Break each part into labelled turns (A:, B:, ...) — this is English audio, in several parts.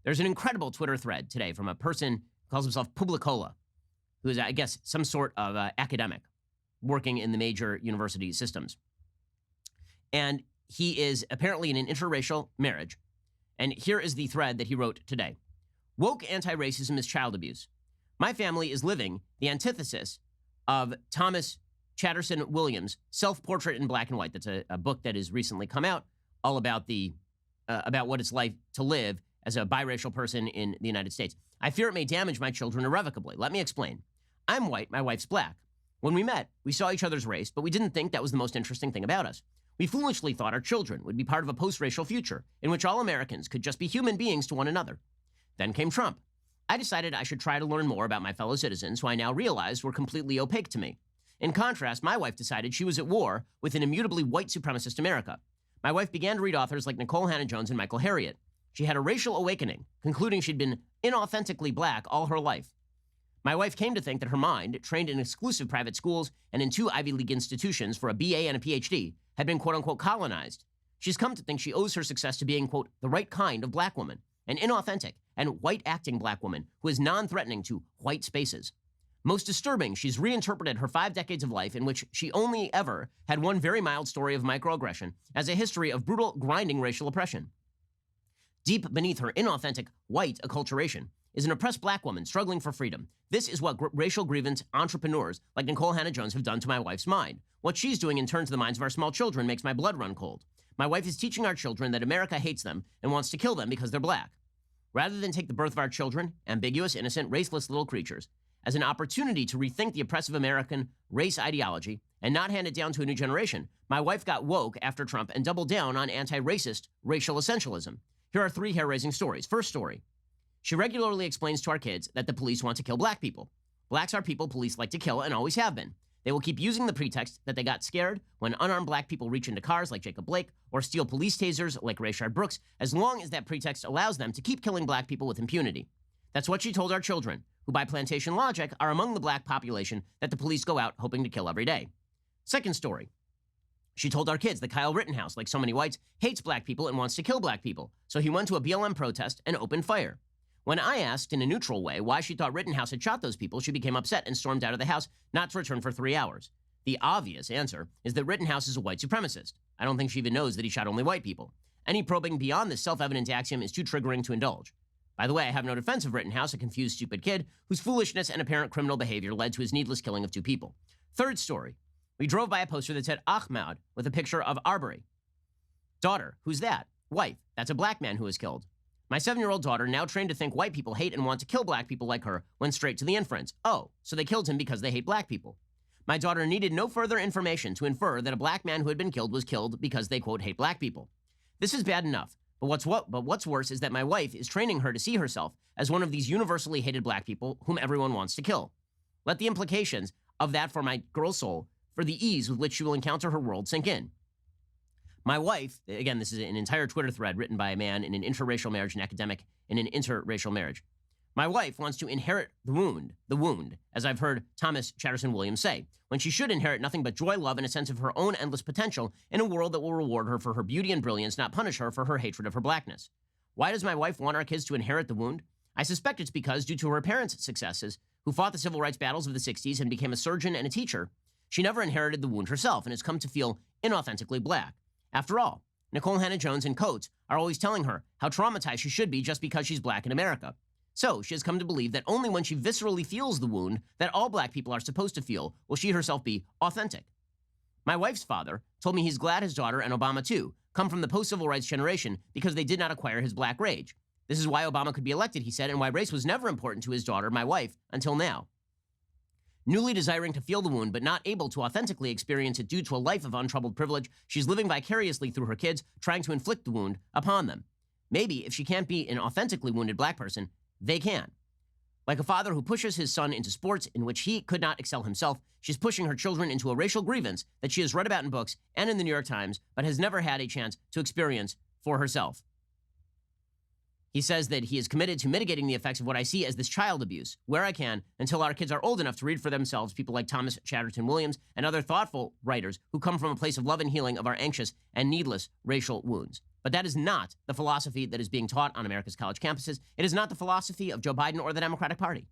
A: There's an incredible Twitter thread today from a person who calls himself Publicola, who is, I guess, some sort of academic working in the major university systems. And he is apparently in an interracial marriage. And here is the thread that he wrote today. Woke anti-racism is child abuse. My family is living the antithesis of Thomas Chatterton Williams' Self-Portrait in Black and White. That's a book that has recently come out all about about what it's like to live as a biracial person in the United States. I fear it may damage my children irrevocably. Let me explain. I'm white, my wife's black. When we met, we saw each other's race, but we didn't think that was the most interesting thing about us. We foolishly thought our children would be part of a post-racial future in which all Americans could just be human beings to one another. Then came Trump. I decided I should try to learn more about my fellow citizens, who I now realized were completely opaque to me. In contrast, my wife decided she was at war with an immutably white supremacist America. My wife began to read authors like Nicole Hannah-Jones and Michael Harriot. She had a racial awakening, concluding she'd been inauthentically black all her life. My wife came to think that her mind, trained in exclusive private schools and in 2 Ivy League institutions for a BA and a PhD, had been quote-unquote colonized. She's come to think she owes her success to being, quote, the right kind of black woman, an inauthentic and white-acting black woman who is non-threatening to white spaces. Most disturbing, she's reinterpreted her 5 decades of life in which she only ever had one very mild story of microaggression as a history of brutal, grinding racial oppression. Deep beneath her inauthentic white acculturation is an oppressed black woman struggling for freedom. This is what racial grievance entrepreneurs like Nicole Hannah-Jones have done to my wife's mind. What she's doing in turn to the minds of our small children makes my blood run cold. My wife is teaching our children that America hates them and wants to kill them because they're black. Rather than take the birth of our children, ambiguous, innocent, raceless little creatures, as an opportunity to rethink the oppressive American race ideology and not hand it down to a new generation, my wife got woke after Trump and doubled down on anti-racist racial essentialism. Here are 3 hair-raising stories. First story. She regularly explains to our kids that the police want to kill black people. Blacks are people police like to kill and always have been. They will keep using the pretext that they got scared when unarmed black people reach into cars like Jacob Blake or steal police tasers like Rayshard Brooks, as long as that pretext allows them to keep killing black people with impunity. That's what she told our children, who by plantation logic are among the black population that the police go out hoping to kill every day. Second story. She told our kids that Kyle Rittenhouse, like so many whites, hates black people and wants to kill black people, so he went to a BLM protest and opened fire. When I asked in a neutral way why she thought Rittenhouse had shot those people, she became upset and stormed out of the house, not to return for 3 hours. The obvious answer is that Rittenhouse is a white supremacist. I don't think she even knows that he shot only white people. Any probing beyond this self-evident axiom is too triggering to indulge. By the way, I have no defense of Rittenhouse, a confused, stupid kid whose foolishness and apparent criminal behavior led to his needless killing of 2 people. Third story. We drove by a poster that said Ahmad with a picture of Arbery. Daughter, who's that? Wife, that's a black man who was killed. My 7-year-old daughter, now trained to think white people hate and want to kill black people like her, went straight to the inference. Oh, so they killed him because they hate black people. My daughter needed no further information to infer that a black man who had been killed was killed because they, quote, hate black people. This is bad enough, but what's worse is that my wife is training her to see herself as one of these universally hated black people whom everyone wants to kill. Let the implications of that for my girl's soul, for the ease with which she will encounter her world, sink in. My wife, again, this is an entire Twitter thread written by a man in an interracial marriage, an academic in an interracial marriage. My wife wants to inherit the wound, as I've heard Thomas Chatterton Williams say, when she should inherit nothing but joy, love, and a sense of her own endless potential in a world that will reward her for her beauty and brilliance, not punish her for her hatred of her blackness. Why does my wife want our kids to inherit the wound? I suspect it's because, due to her parents' successes, who fought the civil rights battles of the 60s and became a surgeon and a teacher, she never inherited the wound herself and has come to feel inauthentically black. After all, Nicole Hannah-Jones and Coates are always telling her how traumatized she should be just because she's black in America. So she has come to believe that only when she viscerally feels the wound that all black people are supposed to feel will she herself be authentic. My wife's father told me he's glad his daughter and Obama too come from the post-civil rights generation because they did not acquire his black rage. This is why Obama could be elected, he said, and why race was never important to his daughter, my wife, until now. Newly desiring to feel the wound, but not able to authentically experience it due to a life of untroubled privilege, she's living vicariously through her kids, trying to inflict the wound upon them. Maybe if she can't be an authentically wounded black person, they can. Like a father who pushes his son into sports in which he could not excel himself, she's pushing her children into a racial grievance that she has read about in books and in the New York Times, but has never had a chance to experience for herself. He says that he is committed to mitigating the effects of what I see as this child abuse, where I can, until our kids are old enough to read for themselves, people like Thomas Chatterton Williams and other thoughtful writers who come from a place of love and healing of our anxious and needless racial wounds. But that is not the philosophy that is being taught on America's college campuses. It is not the philosophy of Joe Biden or the Democratic Party.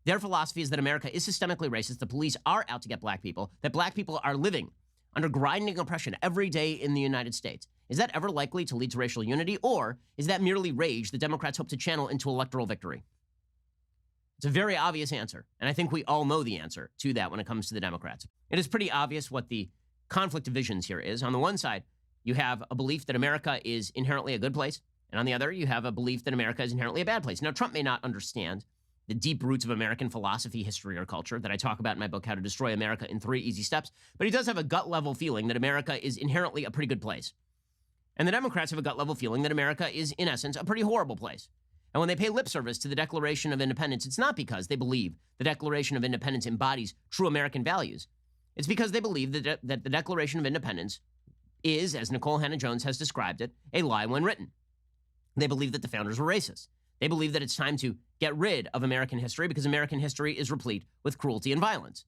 A: Their philosophy is that America is systemically racist, the police are out to get black people, that black people are living under grinding oppression every day in the United States. Is that ever likely to lead to racial unity, or is that merely rage the Democrats hope to channel into electoral victory? It's a very obvious answer, and I think we all know the answer to that when it comes to the Democrats. It is pretty obvious what the conflict of visions here is. On the one side, you have a belief that America is inherently a good place, and on the other, you have a belief that America is inherently a bad place. Now, Trump may not understand the deep roots of American philosophy, history, or culture that I talk about in my book, How to Destroy America in 3 Easy Steps, but he does have a gut-level feeling that America is inherently a pretty good place. And the Democrats have a gut-level feeling that America is, in essence, a pretty horrible place. And when they pay lip service to the Declaration of Independence, it's not because they believe the Declaration of Independence embodies true American values. It's because they believe that the Declaration of Independence is, as Nicole Hannah-Jones has described it, a lie when written. They believe that the founders were racist. They believe that it's time to get rid of American history because American history is replete with cruelty and violence.